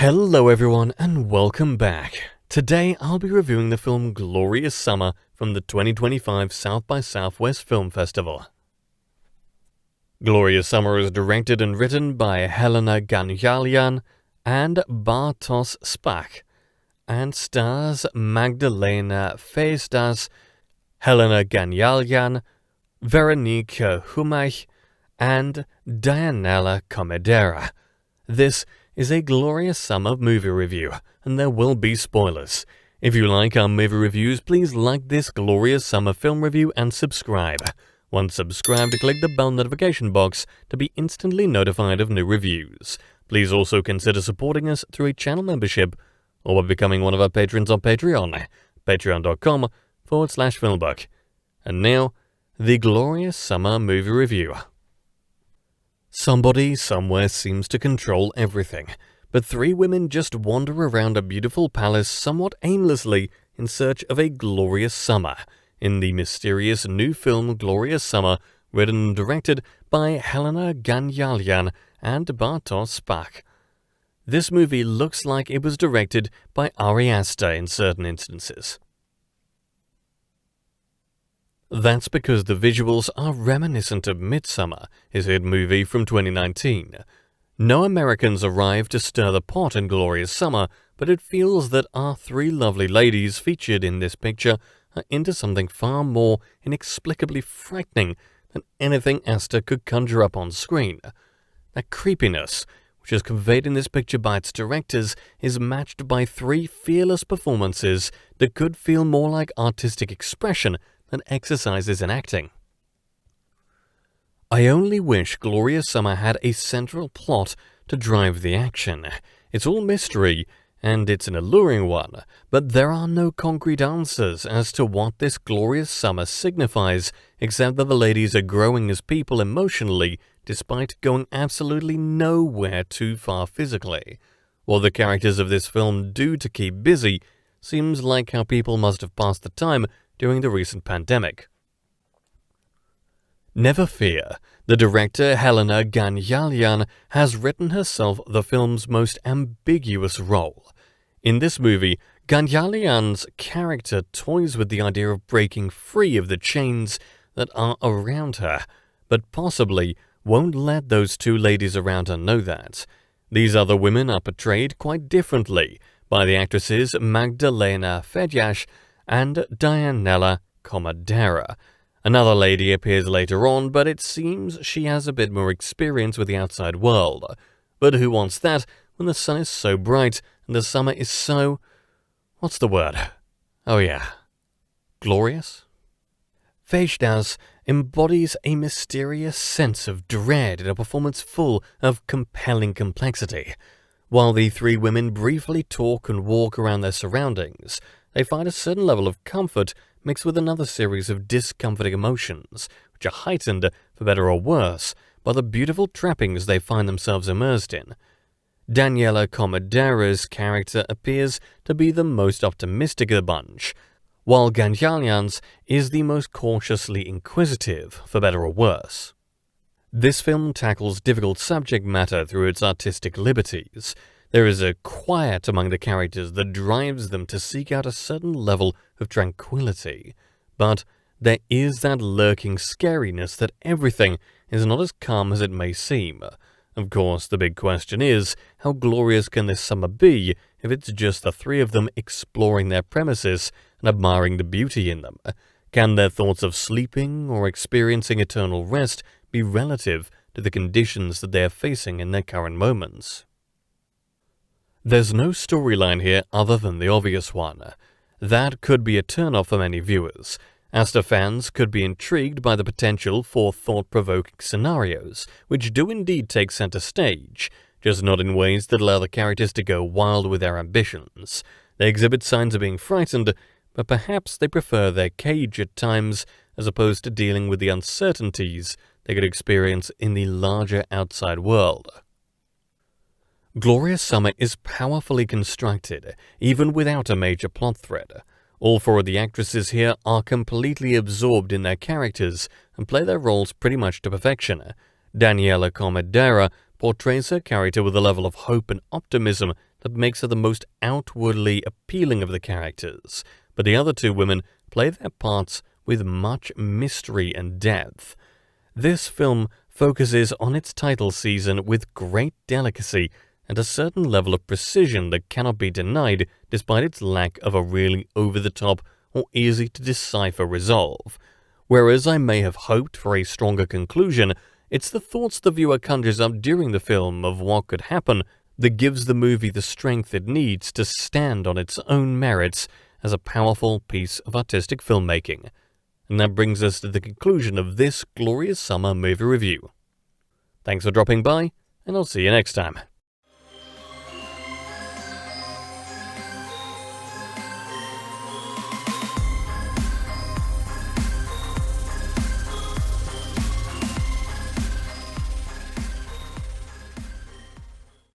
Hello everyone and welcome back. Today I'll be reviewing the film Glorious Summer from the 2025 South by Southwest Film Festival. Glorious Summer is directed and written by Helena Ganjalyan and Bartosz Szpak and stars Magdalena Fejdasz, Helena Ganjalyan, Weronika Humaj, and Daniela Komedera. This is a Glorious Summer movie review, and there will be spoilers. If you like our movie reviews, please like this Glorious Summer film review and subscribe. Once subscribed, click the bell notification box to be instantly notified of new reviews. Please also consider supporting us through a channel membership or by becoming one of our patrons on Patreon, patreon.com/FilmBook. And now, the Glorious Summer movie review. Somebody somewhere seems to control everything, but three women just wander around a beautiful palace somewhat aimlessly in search of a glorious summer, in the mysterious new film Glorious Summer, written and directed by Helena Ganjalyan and Bartosz Szpak. This movie looks like it was directed by Ari Aster in certain instances. That's because the visuals are reminiscent of Midsummer, his hit movie from 2019. No Americans arrive to stir the pot in Glorious Summer, but it feels that our three lovely ladies featured in this picture are into something far more inexplicably frightening than anything Aster could conjure up on screen. That creepiness, which is conveyed in this picture by its directors, is matched by three fearless performances that could feel more like artistic expression than exercises in acting. I only wish Glorious Summer had a central plot to drive the action. It's all mystery, and it's an alluring one, but there are no concrete answers as to what this glorious summer signifies, except that the ladies are growing as people emotionally, despite going absolutely nowhere too far physically. What the characters of this film do to keep busy seems like how people must have passed the time during the recent pandemic. Never fear, the director Helena Ganjalyan has written herself the film's most ambiguous role. In this movie, Ganjalyan's character toys with the idea of breaking free of the chains that are around her, but possibly won't let those two ladies around her know that. These other women are portrayed quite differently by the actresses Magdalena Fejdasz and Daniela Komedera. Another lady appears later on, but it seems she has a bit more experience with the outside world. But who wants that when the sun is so bright and the summer is so... what's the word? Oh yeah. Glorious? Fejdasz embodies a mysterious sense of dread in a performance full of compelling complexity. While the three women briefly talk and walk around their surroundings, they find a certain level of comfort mixed with another series of discomforting emotions, which are heightened, for better or worse, by the beautiful trappings they find themselves immersed in. Daniela Komedera's character appears to be the most optimistic of the bunch, while Ganjalyan's is the most cautiously inquisitive, for better or worse. This film tackles difficult subject matter through its artistic liberties. There is a quiet among the characters that drives them to seek out a certain level of tranquility. But there is that lurking scariness that everything is not as calm as it may seem. Of course, the big question is, how glorious can this summer be if it's just the three of them exploring their premises and admiring the beauty in them? Can their thoughts of sleeping or experiencing eternal rest be relative to the conditions that they are facing in their current moments? There's no storyline here other than the obvious one. That could be a turn-off for many viewers. Aster fans could be intrigued by the potential for thought-provoking scenarios, which do indeed take center stage, just not in ways that allow the characters to go wild with their ambitions. They exhibit signs of being frightened, but perhaps they prefer their cage at times as opposed to dealing with the uncertainties they could experience in the larger outside world. Glorious Summer is powerfully constructed, even without a major plot thread. All four of the actresses here are completely absorbed in their characters and play their roles pretty much to perfection. Daniela Komedera portrays her character with a level of hope and optimism that that makes her the most outwardly appealing of the characters, but the other two women play their parts with much mystery and depth. This film focuses on its title season with great delicacy and a certain level of precision that cannot be denied despite its lack of a really over-the-top or easy-to-decipher resolve. Whereas I may have hoped for a stronger conclusion, it's the thoughts the viewer conjures up during the film of what could happen that gives the movie the strength it needs to stand on its own merits as a powerful piece of artistic filmmaking. And that brings us to the conclusion of this glorious summer movie review. Thanks for dropping by, and I'll see you next time.